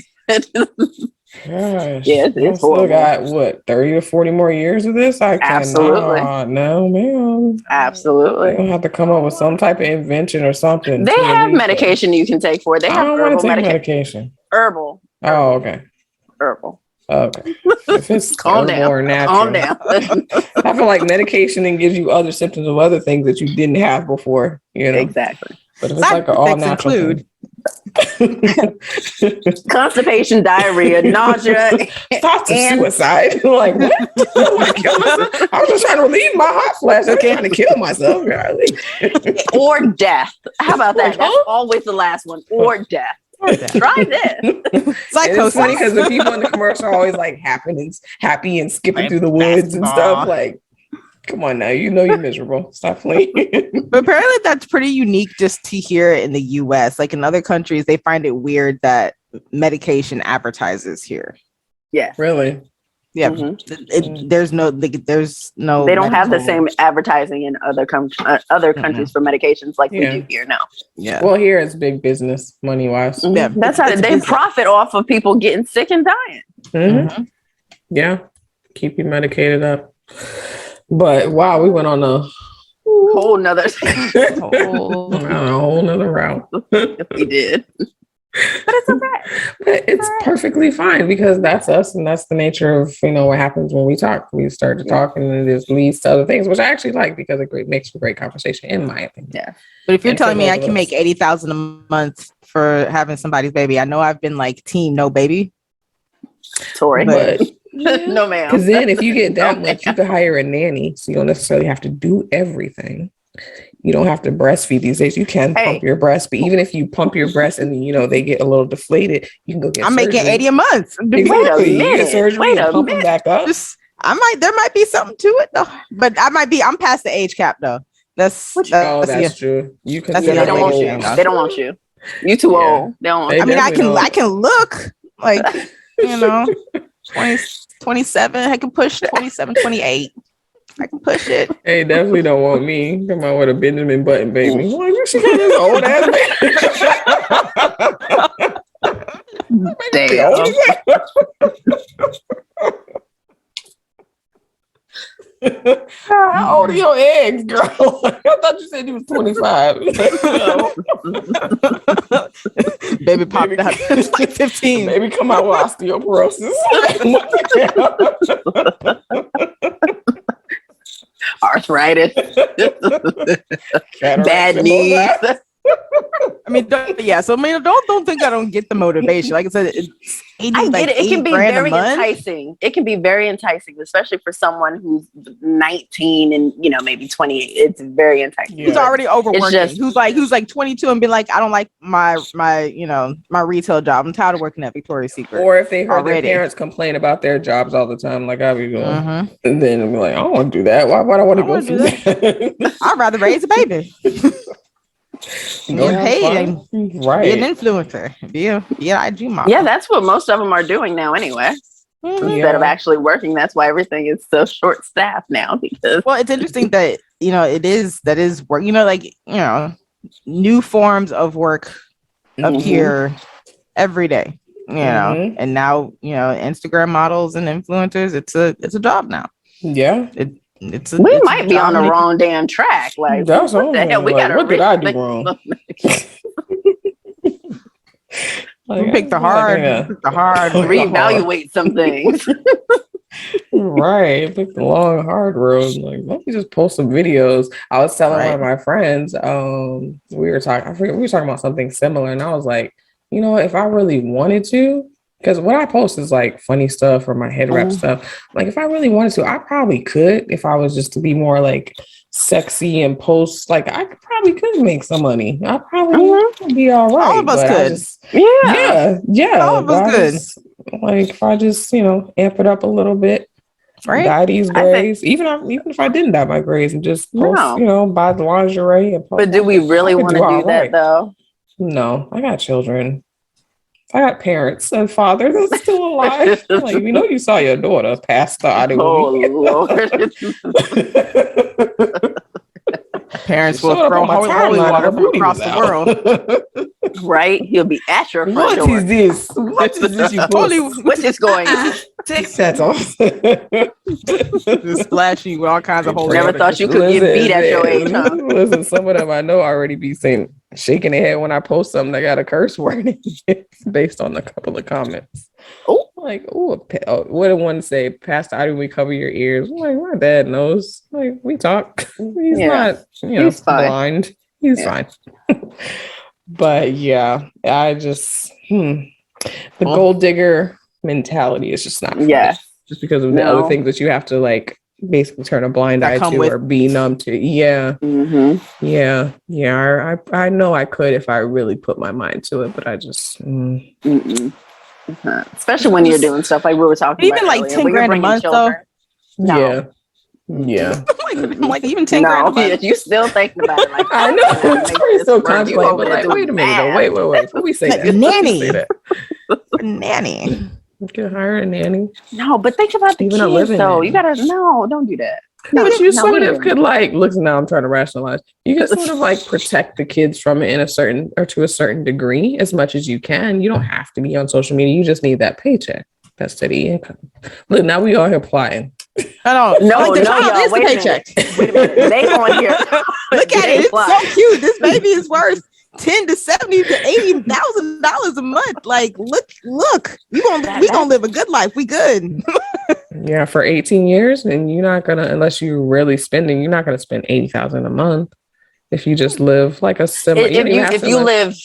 Gosh, yeah, it's still got 30 to 40 more years of this. Absolutely. No, man. Absolutely. They don't have to come up with some type of invention or something. They have medication you can take for it. They have herbal medication. Herbal. Oh, okay. Herbal. Okay. If it's calm down. Or natural, calm down. I feel like medication then gives you other symptoms of other things that you didn't have before. Exactly. But if it's an all natural constipation, diarrhea, nausea, thoughts of suicide. What? I was just trying to relieve my hot flash. I'm trying to kill myself, Charlie. Or death. How about that? That's always the last one. Or death. Try this. It's funny because the people in the commercial are always happy and skipping through the woods and stuff. Come on now, you're miserable. Stop playing. But apparently that's pretty unique just to hear in the US. In other countries, they find it weird that medication advertises here. Yeah. Really? Yeah. There's no. They don't have the same advertising in other countries for medications like we do here now. Yeah. Well, here it's big business, money wise. Yeah. That's how they profit off of people getting sick and dying. Yeah. Keep you medicated up. But wow, we went on a whole nother route. We did. But it's okay. But it's perfectly fine because that's us and that's the nature of what happens when we talk. We start to talk and then it leads to other things, which I actually like because it makes for great conversation, in my opinion. Yeah. But if you're telling me I can make $80,000 a month for having somebody's baby, I know I've been team no baby. Tori. But no, ma'am. Because then if you get that much, you could hire a nanny. So you don't necessarily have to do everything. You don't have to breastfeed these days. You can pump your breast, but even if you pump your breast and they get a little deflated, you can go get surgery. making $80 a month. Exactly. You get surgery and pump them back up. There might be something to it though. But I'm past the age cap though. That's true. You can they don't want you. They don't want you. You too old. They don't want you. I can look 20, 27. I can push 27, 28. I can push it. They definitely don't want me. Come on with a Benjamin Button baby. Why you she got this old ass baby? Damn. How old are your eggs, girl? I thought you said you was 25. Baby popped out. It's 15. Baby come out with osteoporosis. Arthritis. Bad knees. Don't think I don't get the motivation. Like I said, I get it. It can be very enticing. It can be very enticing, especially for someone who's 19 and maybe 28. It's very enticing. Who's already overworking? Who's like 22 and be like, I don't like my retail job. I'm tired of working at Victoria's Secret. Or if they heard their parents complain about their jobs all the time, like I be doing, and then I'll be like, I don't want to do that. Why would I want to go through that? I'd rather raise a baby. Right. Be an influencer. Be an IG model. Yeah, that's what most of them are doing now anyway. Instead of actually working. That's why everything is so short staffed now. Because it's interesting that that is work. New forms of work appear every day. And now Instagram models and influencers. It's a job now. Yeah, we might be on the wrong damn track. Like, that's what the hell? We got what did I do wrong? We picked the hard. Reevaluate some things. Right, pick the long hard road. Like, let me just post some videos. I was telling one of my friends, we were talking about something similar, and I was like, if I really wanted to, because what I post is like funny stuff or my head wrap stuff. Like, if I really wanted to, I probably could. If I was just to be more like sexy and post, like, I probably could make some money. I probably would be all right. All of us could. Yeah. All of us could. Like, if I just, amp it up a little bit, dye these grays, even if I didn't dye my grays and just post, buy the lingerie. And post, but do we really want to do that though? No, I got children. I got parents and father that's still alive. Like, you saw your daughter pass the audio. Oh, Lord. Parents will throw holy water from across the world. Right? He'll be at your front What door. is this? What is this you post? What's this going on? Take that off. Just splashing with all kinds of holy Never water. thought you could get beat at your age, huh? Listen, some of them I know already be saying, shaking their head when I post something that got a curse word based on a couple of comments. Oh, like, what did one say? Past the audio, we cover your ears. I'm like, my dad knows. Like, we talk. He's not, he's blind. He's fine. But yeah, I just the gold digger mentality is just not funny. Just because of the other things that you have to like basically turn a blind eye to or be numb to. I know I could if I really put my mind to it, but I just especially when you're doing stuff like we were talking even about like 10 grand a month children. though. Yeah. like even 10 grand a month. You still thinking about it like I know. Tori's still contemplating, but like, wait a minute. Wait. Before we say that. Nanny. You can hire a nanny. No, but think about the kids though. You gotta don't do that. But you sort of could like look now. I'm trying to rationalize. You can sort of like protect the kids from it to a certain degree as much as you can. You don't have to be on social media. You just need that paycheck, that steady income. Look, now we are applying. No, y'all, wait a minute. They on here. Look at it. It's so cute. This baby is worth $10,000 to $70,000 to $80,000 a month. Like, look. We gonna live a good life. We good. Yeah, for 18 years, and you're not gonna, unless you're really spending, you're not gonna spend $80,000 a month if you just live like a similar. If you live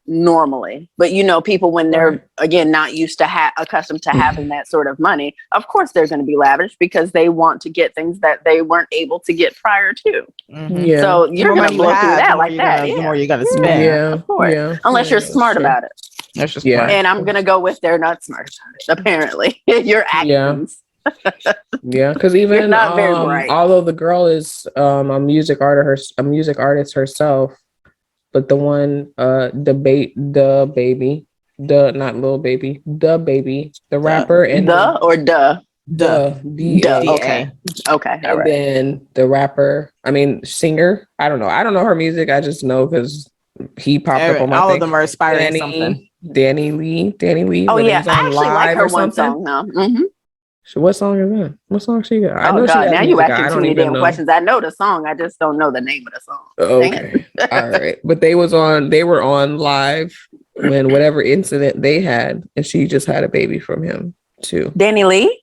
normally, but people when they're again not used to accustomed to having that sort of money, of course they're going to be lavish because they want to get things that they weren't able to get prior to. So you're going to blow through that like that. The more you got to spend, of course, unless you're smart about it. That's just smart. And I'm going to go with they're not smart about it. Apparently, your actions. Because even not very bright. Although the girl is a music artist herself. But the one, the baby, the rapper, and okay, and then the rapper. I mean, singer. I don't know her music. I just know because he popped up on my all thing. of them are aspiring something. Danny Lee. Oh yeah, I actually like her one song now. So what song is that? What song she got? I know God, now you asking too many damn questions. I know the song, I just don't know the name of the song. Okay. All right. But they were on live when whatever incident they had, and she just had a baby from him too. Danny Lee?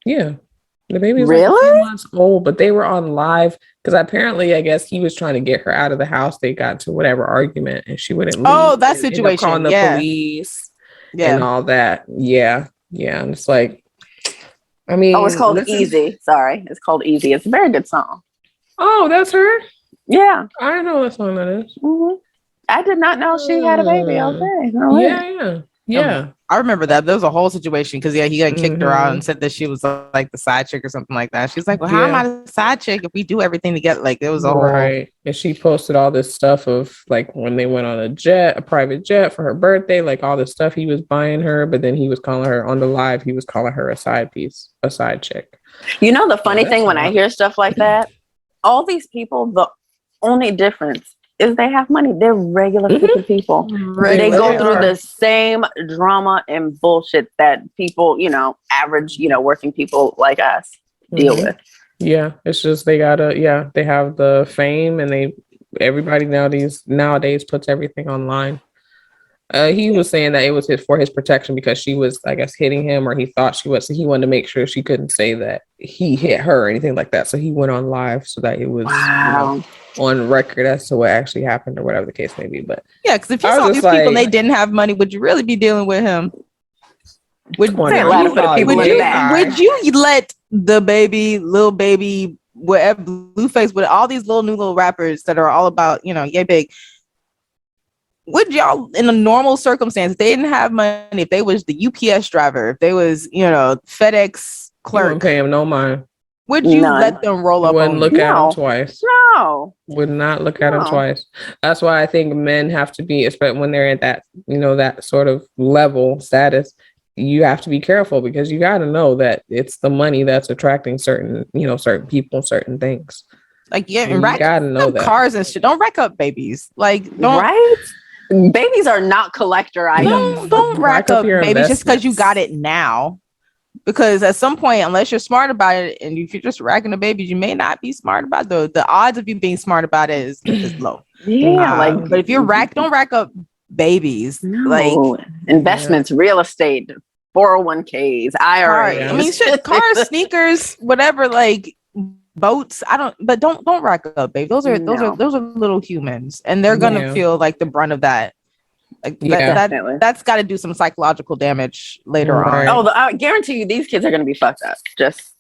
Yeah. The baby is really like a few months old, but they were on live because apparently I guess he was trying to get her out of the house. They got to whatever argument and she wouldn't leave. Oh, that situation. Calling the police and all that. Yeah. Yeah. And it's like, I mean, it's called Easy. Sorry, it's called Easy. It's a very good song. Oh, that's her. Yeah, I know what song that is. I did not know she had a baby. Okay, yeah. Yeah. I remember that. There was a whole situation because he got kicked her out and said that she was like the side chick or something like that. She's like, well, how am I the side chick if we do everything together? Like there was a whole And she posted all this stuff of like when they went on a private jet for her birthday, like all the stuff he was buying her, but then he was calling her on the live, he was calling her a side piece, a side chick. You know the funny thing when I hear stuff like that, all these people, the only difference is they have money. They're regular people. They go through the same drama and bullshit that people, average, working people like us deal with. Yeah, it's just they have the fame, and everybody nowadays puts everything online. He was saying that it was for his protection because she was, I guess, hitting him, or he thought she was. So he wanted to make sure she couldn't say that he hit her or anything like that. So he went on live so that it was on record as to what actually happened or whatever the case may be. But yeah, because if you saw these people and they didn't have money, would you really be dealing with him? Would you let the baby, Lil Baby, whatever, Blueface, with all these new little rappers that are all about, yay big? Would y'all, in a normal circumstance, if they didn't have money, if they was the UPS driver, if they was, FedEx clerk, you wouldn't pay him no mind. Would you let them roll up? Wouldn't look at him twice. No. Would not look at him twice. That's why I think men have to be, especially when they're at that, that sort of level status, you have to be careful because you got to know that it's the money that's attracting certain people, certain things. Like, yeah, and you got to know that. Cars and shit. Don't rack up babies. Like, don't. Right? Babies are not collector items. Don't rack up babies just because you got it now. Because at some point, unless you're smart about it, and if you're just racking the babies, you may not be smart about it. The odds of you being smart about it is low. Yeah, but if you're don't rack up babies. No. Like investments, real estate, 401ks, IRA. I mean, shit, cars, sneakers, whatever. Like boats. Don't rack up, baby. Those are little humans, and they're gonna feel like the brunt of that. Like that's got to do some psychological damage later on. Oh, I guarantee you, these kids are gonna be fucked up.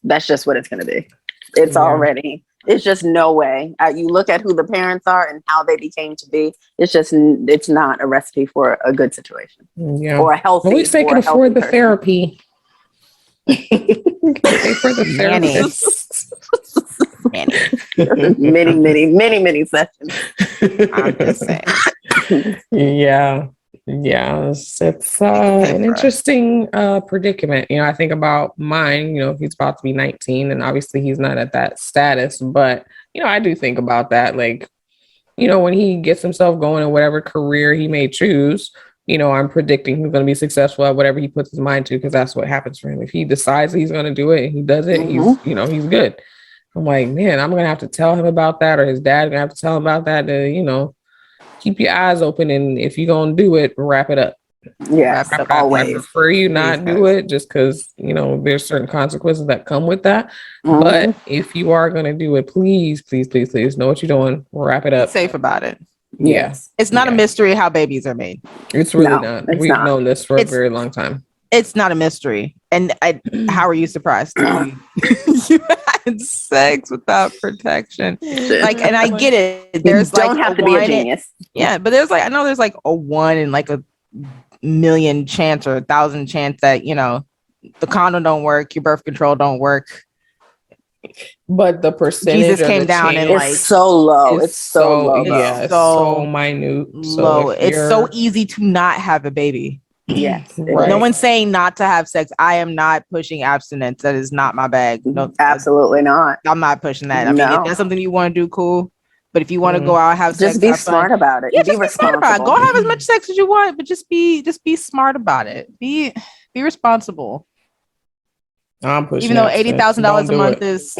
That's just what it's gonna be. It's already. It's just no way. You look at who the parents are and how they became to be. It's not a recipe for a good situation or a healthy. At least they can afford the therapy. Pay for the therapist. many sessions. I'm just saying. Yeah, it's an interesting predicament. I think about mine. He's about to be 19, and obviously he's not at that status. But I do think about that. Like, when he gets himself going in whatever career he may choose. I'm predicting he's going to be successful at whatever he puts his mind to, because that's what happens for him. If he decides he's going to do it and he does it, he's good. I'm like, man, I'm going to have to tell him about that, or his dad going to have to tell him about that to, keep your eyes open. And if you're going to do it, wrap it up. Yeah, always. I prefer you not do it just because, there's certain consequences that come with that. But if you are going to do it, please know what you're doing. Wrap it up. Be safe about it. Yes. It's not a mystery how babies are made. It's really not. We've known this for a very long time. It's not a mystery. And how are you surprised? You had sex without protection. And I get it. There's you don't have to be a genius. Yeah, but there's a 1 in a million chance or 1,000 chance that, the condom don't work, your birth control don't work. But the percentage Jesus came down and it's so low. It's so low. Yeah, it's so minute. Low. It's so easy to not have a baby. Yes. Right. No one's saying not to have sex. I am not pushing abstinence. That is not my bag. No, absolutely not. I'm not pushing that. I mean, if that's something you want to do, cool. But if you want to go out and have sex, just be smart about it. Yeah, just be smart about it. Go have as much sex as you want, but just be smart about it. Be responsible. I'm pushing. Even though $80,000 a month is,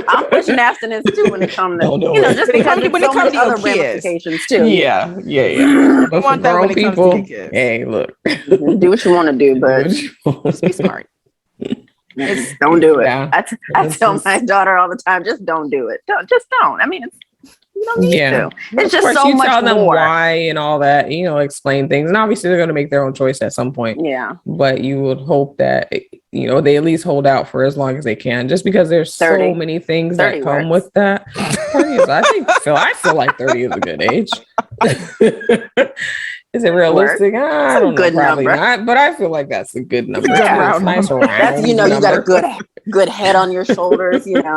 I'm pushing abstinence too when it comes to just because when it comes to other ramifications too. Yeah. I want that when it comes to your kids. Hey, look, do what you want to do, but just be smart. Don't do it. Yeah. I tell my daughter all the time, just don't do it. Don't. I mean, you don't need to. It's just so much tell them more. Why and all that, explain things. And obviously they're going to make their own choice at some point. Yeah. But you would hope that, they at least hold out for as long as they can, just because there's 30. So many things that come with that. 30 I feel like 30 is a good age. Is it realistic? I don't know, probably number. not, but I feel like that's a good number. Yeah, nice round. That's, you got a good head on your shoulders, been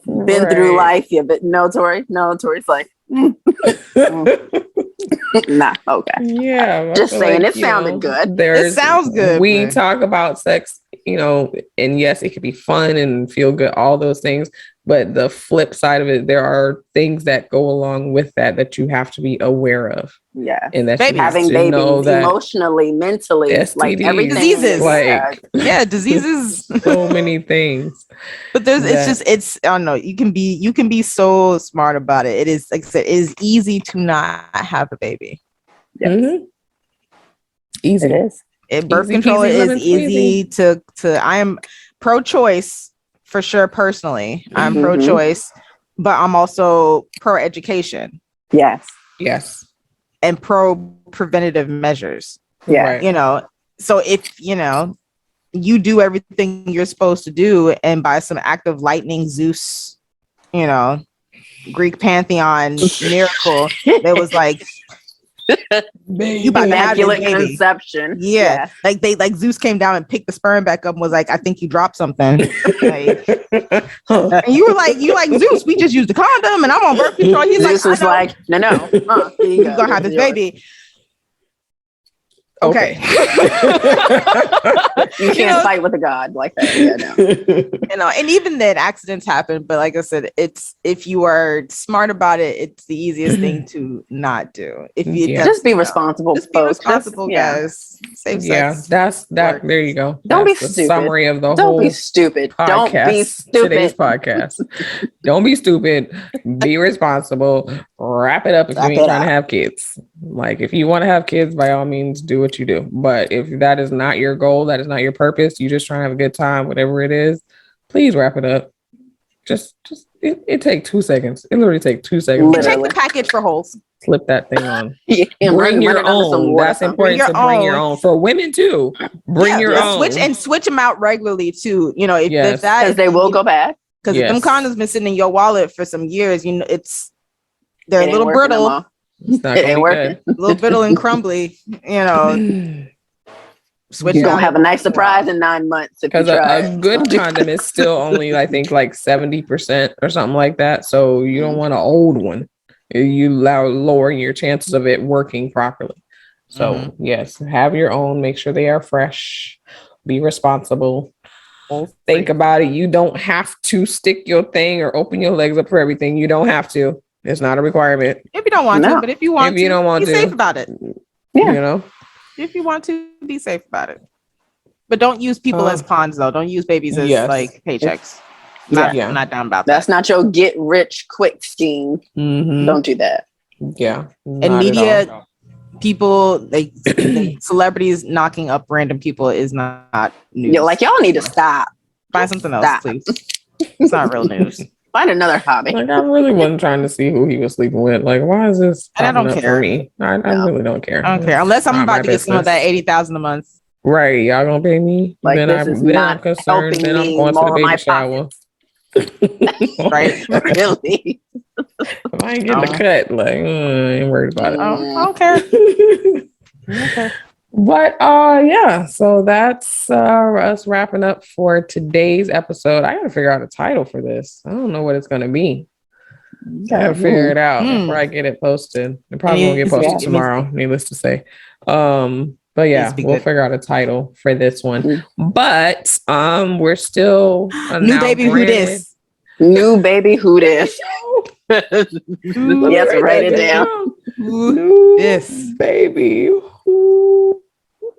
through life. Yeah, but no, Tori. No, Tori's like, nah, okay. Yeah. Just saying, it sounded good. It sounds good. We talk about sex, and yes, it could be fun and feel good, all those things. But the flip side of it, there are things that go along with that you have to be aware of. Yeah. And that having babies emotionally, mentally, STDs, like everything. Diseases. Diseases. So many things. But I don't know. You can be so smart about it. It is, like I said, it is easy to not have a baby. Yes. Mm-hmm. Easy. It is. Birth control is easy to I am pro-choice for sure. Personally, I'm pro-choice, but I'm also pro-education. Yes. And pro-preventative measures. Yeah. So if you do everything you're supposed to do, and by some act of lightning, Zeus, Greek pantheon miracle, there was like, you about immaculate conception. Yeah. Like Zeus came down and picked the sperm back up and was like, I think you dropped something. And you were like, Zeus, we just used a condom and I'm on birth control. He's Zeus was like, no. You're gonna have this baby. Okay. You can't fight with a god like that. Yeah, no. And even then accidents happen, but like I said, it's, if you are smart about it, it's the easiest thing to not do. If you just be responsible, just be responsible, guys. Safe sex. Yeah, that's that. There you go. Don't be the stupid. Summary of the Don't whole be stupid. podcast, Don't be stupid. Today's podcast. Don't be stupid. Be responsible. Wrap it up if you ain't trying to have kids. Like, if you want to have kids, by all means, do what you do. But if that is not your goal, that is not your purpose, you just trying to have a good time, whatever it is, please wrap it up. Just it takes 2 seconds. It literally takes 2 seconds. Check the package for holes. Flip that thing on. Bring your own. That's important to bring your own. For women too. Bring your own. Switch them out regularly too. If that, because they will go bad. Because if them condoms been sitting in your wallet for some years, they're a little brittle. It's not going working. A little brittle and crumbly. Switch. You're gonna have a nice surprise in 9 months because a good condom is still only, I think, like 70% or something like that. So you don't want an old one. You lowering your chances of it working properly. So yes, have your own. Make sure they are fresh. Be responsible. Think about it. You don't have to stick your thing or open your legs up for everything. You don't have to. It's not a requirement. If you don't want to, but if you want to, you don't want to, be safe about it. Yeah. If you want to, be safe about it. But don't use people as pawns, though. Don't use babies as like paychecks. I'm not down about that. That's not your get rich quick scheme. Mm-hmm. Don't do that. Yeah. And media people, like celebrities knocking up random people is not news. Y'all need to stop. Find something else, please. It's not real news. Find another hobby. Like, I really wasn't trying to see who he was sleeping with. Like, why is this? And I don't care. For me? I really don't care. I don't care unless I'm about to get some of that $80,000 a month. Right? Y'all gonna pay me? Like, then I'm concerned. Then I'm going to the baby shower. Right? Really? If I ain't getting the cut, like, I ain't worried about it. I don't care. Okay. But yeah, so that's us wrapping up for today's episode. I gotta figure out a title for this. I don't know what it's gonna be. Gotta figure it out before I get it posted. It probably won't get posted tomorrow, needless to say. But yeah, we'll figure out a title for this one. But we're still New Baby Who Dis. New Baby Who Dis. Yes, write it down. This baby who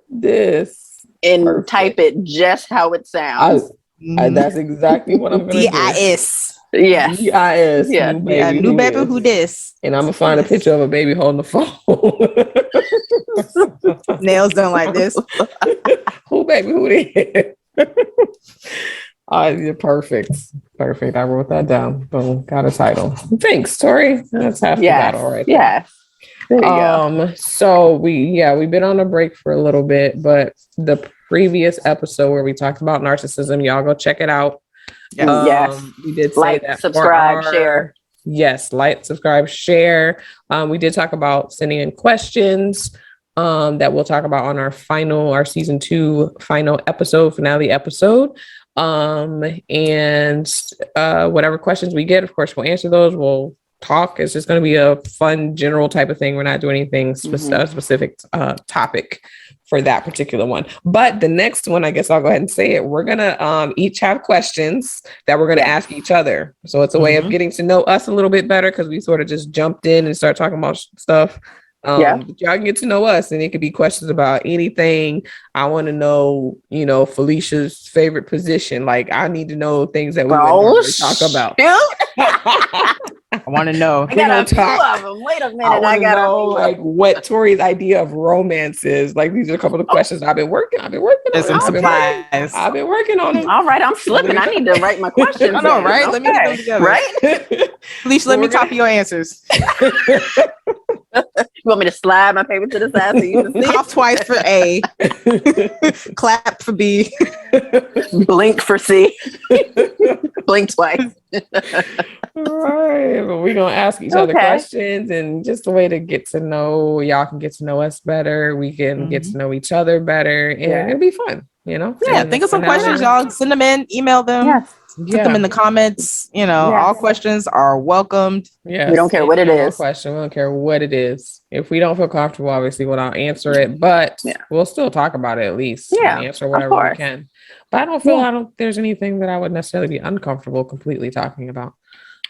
this, and perfect. Type it just how it sounds. That's exactly what I'm gonna do. DIS. Yes. DIS. Yeah. New baby who this. And I'm gonna find a picture of a baby holding the phone. Nails done like this. Who baby who this? You're perfect. Perfect. I wrote that down. Boom. Got a title. Thanks, Tori. That's half the battle right there. Yeah. There you go. So we've been on a break for a little bit, but the previous episode where we talked about narcissism, y'all go check it out. Yes. We did say like, that. subscribe, share. Yes, like, subscribe, share. We did talk about sending in questions that we'll talk about on our season 2 finale episode. And whatever questions we get, of course, we'll answer those. We'll talk. It's just going to be a fun, general type of thing. We're not doing anything specific topic for that particular one. But the next one, I guess I'll go ahead and say it. We're going to each have questions that we're going to ask each other. So it's a way of getting to know us a little bit better, because we sort of just jumped in and started talking about stuff. Y'all can get to know us, and it could be questions about anything. I want to know, Felicia's favorite position. Like, I need to know things that we would talk about. I want to know. I got a few of them. Wait a minute. I got to know like what Tori's idea of romance is. Like, these are a couple of questions I've been working on. I've been working on them. All right, I'm slipping. I need to write my questions. I know, right? Let me get them together. Right? Felicia, let me copy your answers. You want me to slide my paper to the side so you can see? Cough twice for A. Clap for B. Blink for C. Blink twice. All right, but we're gonna ask each other questions, and just a way to get to know y'all, can get to know us better. We can get to know each other better, and it'll be fun. Yeah, think of some questions, y'all. Send them in, email them. Put them in the comments. All questions are welcomed. Yeah, we don't care what it is. We don't care what it is. If we don't feel comfortable, obviously we'll not answer it, but we'll still talk about it at least. Yeah, answer whatever we can. But I don't feel there's anything that I would necessarily be uncomfortable completely talking about.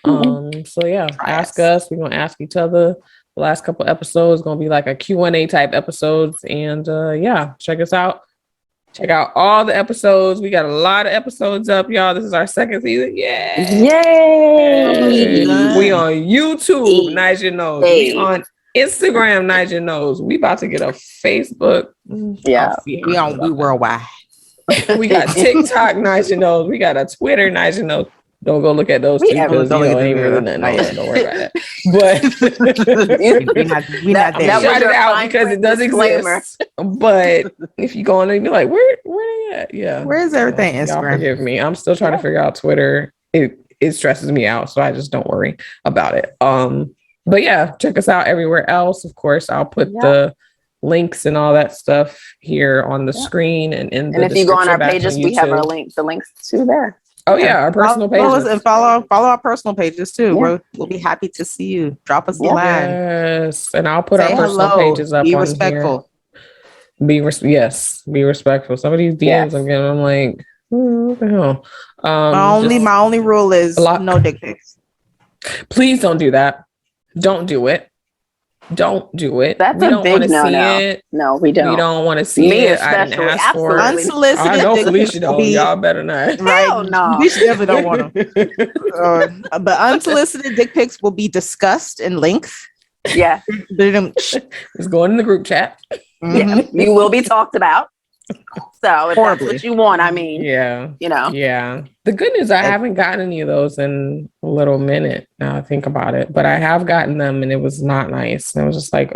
Ask us. We're gonna ask each other. The last couple episodes gonna be like a Q&A type episodes, and check us out. Check out all the episodes. We got a lot of episodes up, y'all. This is our second season. Yay! We on YouTube, Nyjah Knows. We on Instagram, Nyjah Knows. We about to get a Facebook. We worldwide. We got TikTok, Nyjah Knows. We got a Twitter, Nyjah Knows. Don't go look at those two, because ain't really nothing. Don't worry about that. But we not there. Shout it out because it does exist. But if you go on and be like, where they at? Yeah. Where is everything? Y'all Instagram. forgive me. I'm still trying to figure out Twitter. It stresses me out, so I just don't worry about it. But check us out everywhere else. Of course, I'll put the links and all that stuff here on the screen and in the. And if you go on our pages, we have our links. The links to there. Oh our personal pages, and follow our personal pages too. We'll be happy to see you. Drop us a line. Yes, and I'll put our personal pages up. Be respectful. Be respectful. Some of these DMs I'm getting, I'm like, what the hell? My only rule is no dick pics. Please don't do that. Don't do it. Don't do it. That's a big no. No, we don't. We don't want to see it. I didn't ask for it. Unsolicited. I know Felicia don't. Y'all better not. Right? No, Felicia definitely don't want them. But unsolicited dick pics will be discussed in length. Yeah, it's going in the group chat. Yeah, you will be talked about. So if that's what you want, I mean, The good news, I haven't gotten any of those in a little minute. Now I think about it, but I have gotten them, and it was not nice. And I was just like,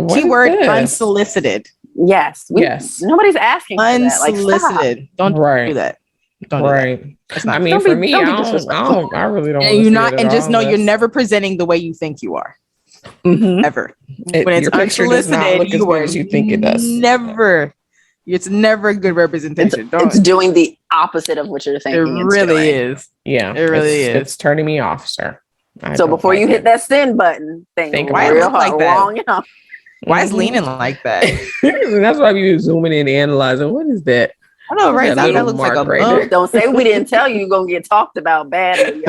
keyword unsolicited. Yes. Nobody's asking for unsolicited. That. Don't do that. Don't do that. I mean, for me, I really don't. And you're not, and just know you're never presenting the way you think you are. Ever. When it's unsolicited, you think it does. Never. It's never a good representation. It's doing the opposite of what you're thinking. It really is. Yeah, it really is. It's turning me off, sir. So before you hit that send button, think why real hard, like that? Why is leaning like that? That's why you zooming in and analyzing. What is that? I know, right? That looks like a right. Don't say we didn't tell you. You're gonna get talked about badly.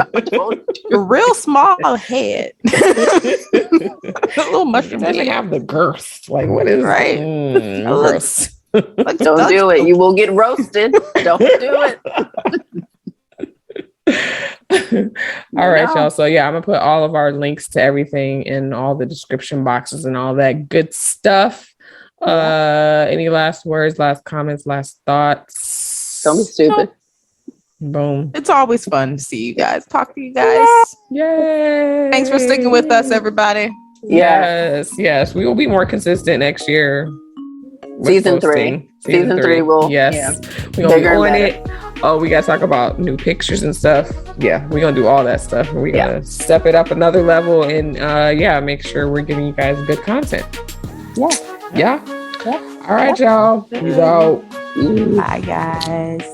A real small head. A little mushroom. Doesn't have the girth. Like, what is right? Gross. Don't do it. You will get roasted. Don't do it. All right, y'all. So I'm gonna put all of our links to everything in all the description boxes and all that good stuff. Any last words, last comments, last thoughts? Don't be stupid. Boom. It's always fun to see you guys. Talk to you guys. Yay. Thanks for sticking with us, everybody. Yes. We will be more consistent next year. Season 3 will. Yes. We're gonna be on it Oh, we gotta talk about new pictures and stuff. Yeah, we're gonna do all that stuff. We're gonna step it up another level and make sure we're giving you guys good content. Yeah. All right, y'all. Peace out. Bye, guys.